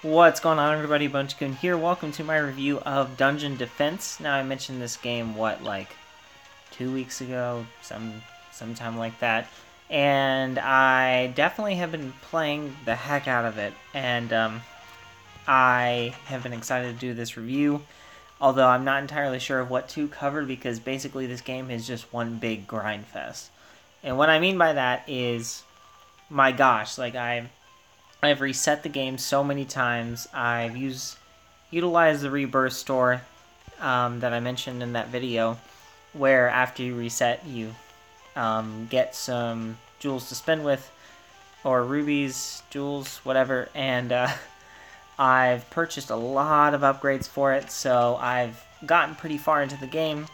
What's going on, everybody? Bonti here. Welcome to my review of Dungeon Defense. Now, I mentioned this game, like 2 weeks ago, sometime like that, and I definitely have been playing the heck out of it, and I have been excited to do this review, although I'm not entirely sure of what to cover, because basically this game is just one big grind fest. And what I mean by that is, my gosh, I've reset the game so many times. I've utilized the rebirth store that I mentioned in that video, where after you reset, you get some jewels to spend with, or rubies, jewels, whatever, and I've purchased a lot of upgrades for it, so I've gotten pretty far into the game,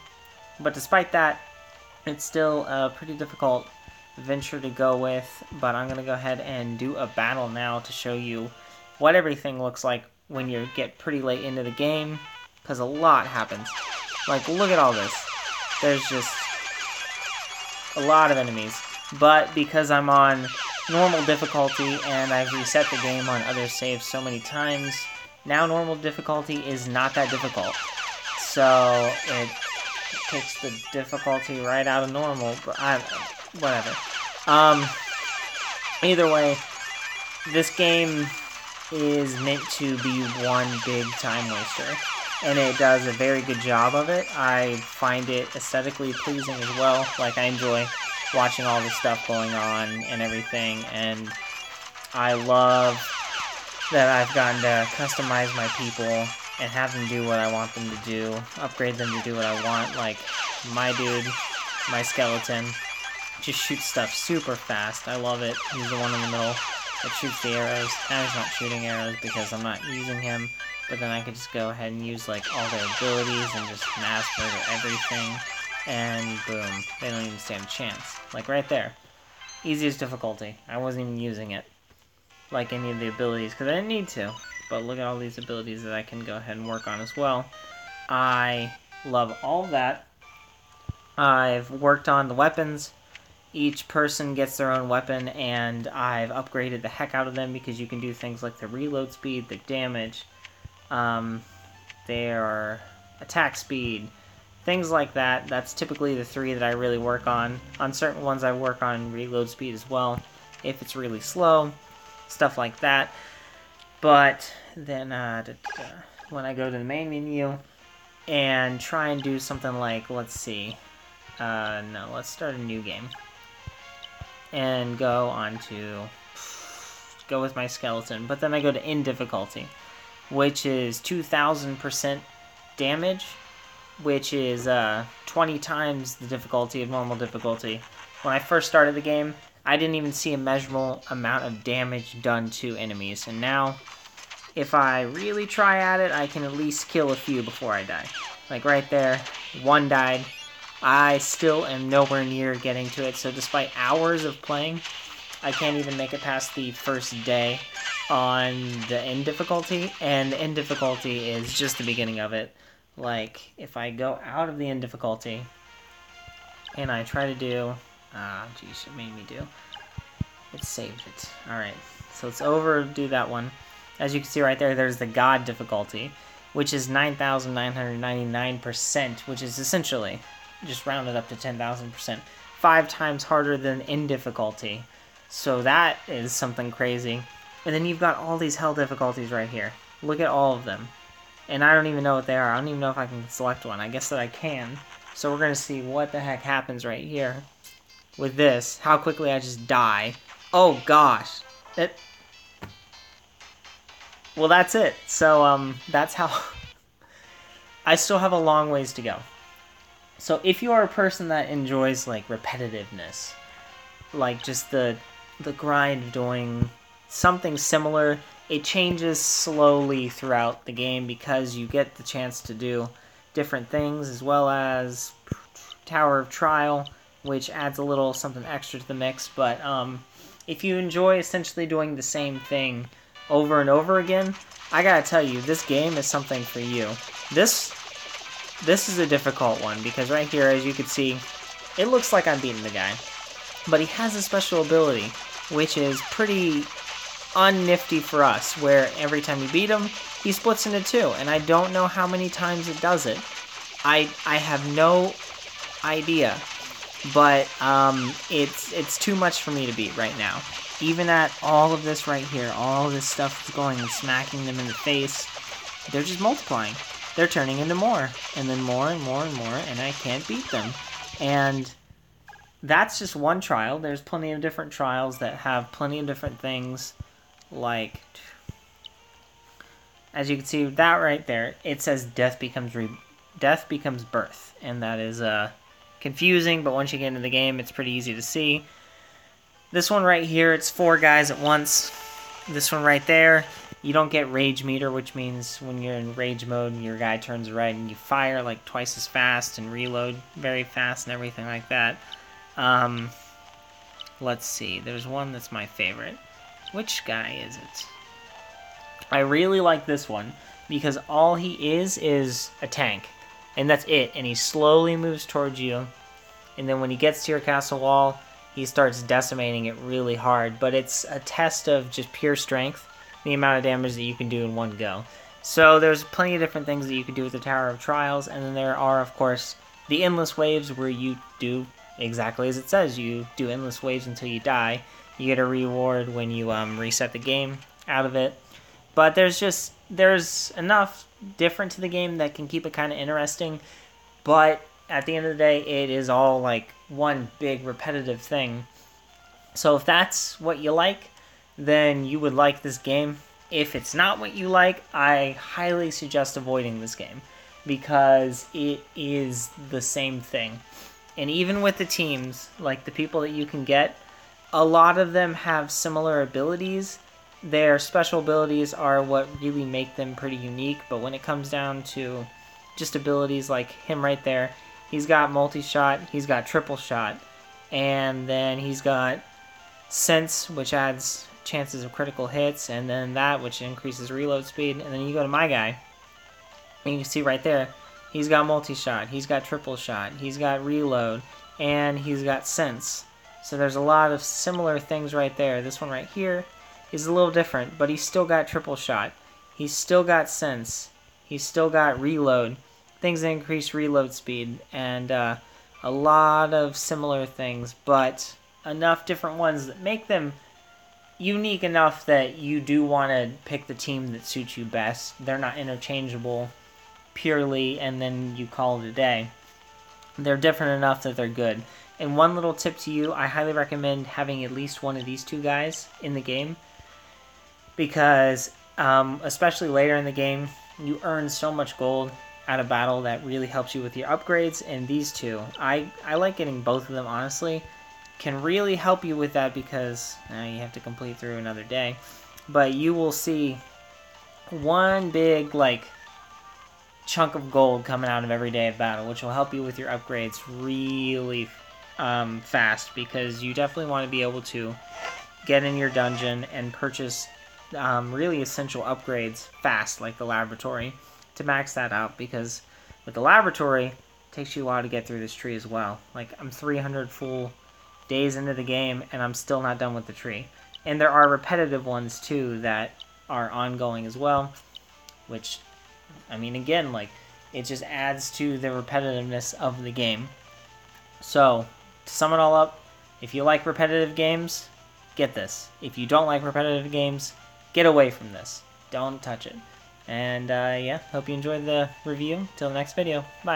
but despite that, it's still a pretty difficult venture to go with, but I'm going to go ahead and do a battle now to show you what everything looks like when you get pretty late into the game, because a lot happens. Like, look at all this. There's just a lot of enemies, but because I'm on normal difficulty and I've reset the game on other saves so many times, now normal difficulty is not that difficult, so it takes the difficulty right out of normal, but whatever. Either way, this game is meant to be one big time waster, and it does a very good job of it. I find it aesthetically pleasing as well. Like, I enjoy watching all the stuff going on and everything, and I love that I've gotten to customize my people and have them do what I want them to do, upgrade them to do what I want. Like, my dude, my skeleton, just shoots stuff super fast. I love it. He's the one in the middle that shoots the arrows. Now he's not shooting arrows because I'm not using him, but then I could just go ahead and use like all their abilities and just mass murder everything, and boom, they don't even stand a chance. Like right there, easiest difficulty. I wasn't even using it, like any of the abilities, because I didn't need to, but look at all these abilities that I can go ahead and work on as well. I love all of that. I've worked on the weapons. Each person gets their own weapon, and I've upgraded the heck out of them because you can do things like the reload speed, the damage, their attack speed, things like that. That's typically the three that I really work on. On certain ones I work on reload speed as well, if it's really slow, stuff like that. But then when I go to the main menu and try and do something like, let's see, let's start a new game. And go with my skeleton, but then I go to in difficulty, which is 2,000% damage, which is 20 times the difficulty of normal difficulty. When I first started the game, I didn't even see a measurable amount of damage done to enemies, and now, if I really try at it, I can at least kill a few before I die. Like right there, one died. I still am nowhere near getting to it, so despite hours of playing, I can't even make it past the first day on the end difficulty, and the end difficulty is just the beginning of it. Like, if I go out of the end difficulty, and I try to do... geez, it made me do. It saved it. Alright, so it's over, do that one. As you can see right there, there's the God difficulty, which is 9,999%, which is essentially... just rounded up to 10,000%. 5 times harder than in difficulty. So that is something crazy. And then you've got all these hell difficulties right here. Look at all of them. And I don't even know what they are. I don't even know if I can select one. I guess that I can. So we're going to see what the heck happens right here with this. How quickly I just die. Oh gosh. Well, that's it. So that's how... I still have a long ways to go. So if you are a person that enjoys, like, repetitiveness, like just the grind of doing something similar, it changes slowly throughout the game because you get the chance to do different things, as well as Tower of Trial, which adds a little something extra to the mix. But if you enjoy essentially doing the same thing over and over again, I gotta tell you, this game is something for you. This is a difficult one, because right here, as you can see, it looks like I'm beating the guy. But he has a special ability, which is pretty unnifty for us, where every time you beat him, he splits into two, and I don't know how many times it does it. I have no idea, but it's too much for me to beat right now. Even at all of this right here, all of this stuff is going and smacking them in the face, they're just multiplying. They're turning into more, and then more and more and more, and I can't beat them. And that's just one trial. There's plenty of different trials that have plenty of different things, like, as you can see, that right there, it says death becomes birth, and that is confusing, but once you get into the game, it's pretty easy to see. This one right here, it's 4 guys at once. This one right there, you don't get rage meter, which means when you're in rage mode and your guy turns red and you fire like twice as fast and reload very fast and everything like that. Let's see, there's one that's my favorite. Which guy is it? I really like this one because all he is a tank, and that's it, and he slowly moves towards you, and then when he gets to your castle wall, he starts decimating it really hard, but it's a test of just pure strength, the amount of damage that you can do in one go. So there's plenty of different things that you can do with the Tower of Trials, and then there are, of course, the endless waves where you do exactly as it says. You do endless waves until you die. You get a reward when you reset the game out of it. But there's enough different to the game that can keep it kind of interesting, but at the end of the day, it is all like one big repetitive thing. So if that's what you like, then you would like this game. If it's not what you like, I highly suggest avoiding this game because it is the same thing. And even with the teams, like the people that you can get, a lot of them have similar abilities. Their special abilities are what really make them pretty unique, but when it comes down to just abilities like him right there, he's got multi-shot, he's got triple shot, and then he's got sense, which adds chances of critical hits, and then that, which increases reload speed. And then you go to my guy, and you can see right there, he's got multi-shot, he's got triple shot, he's got reload, and he's got sense. So there's a lot of similar things right there. This one right here is a little different, but he's still got triple shot, he's still got sense, he's still got reload, things that increase reload speed, and a lot of similar things, but enough different ones that make them unique enough that you do want to pick the team that suits you best. They're not interchangeable purely and then you call it a day. They're different enough that they're good. And one little tip to you, I highly recommend having at least one of these two guys in the game, because especially later in the game, you earn so much gold out of battle that really helps you with your upgrades, and these two, I like getting both of them, honestly, can really help you with that because you have to complete through another day, but you will see one big like chunk of gold coming out of every day of battle, which will help you with your upgrades really fast, because you definitely want to be able to get in your dungeon and purchase really essential upgrades fast, like the laboratory, to max that out, because with the laboratory, it takes you a while to get through this tree as well. Like, I'm 300 full days into the game, and I'm still not done with the tree. And there are repetitive ones, too, that are ongoing as well, which, I mean, again, like, it just adds to the repetitiveness of the game. So, to sum it all up, if you like repetitive games, get this. If you don't like repetitive games, get away from this. Don't touch it. And, yeah, hope you enjoyed the review. Till the next video. Bye.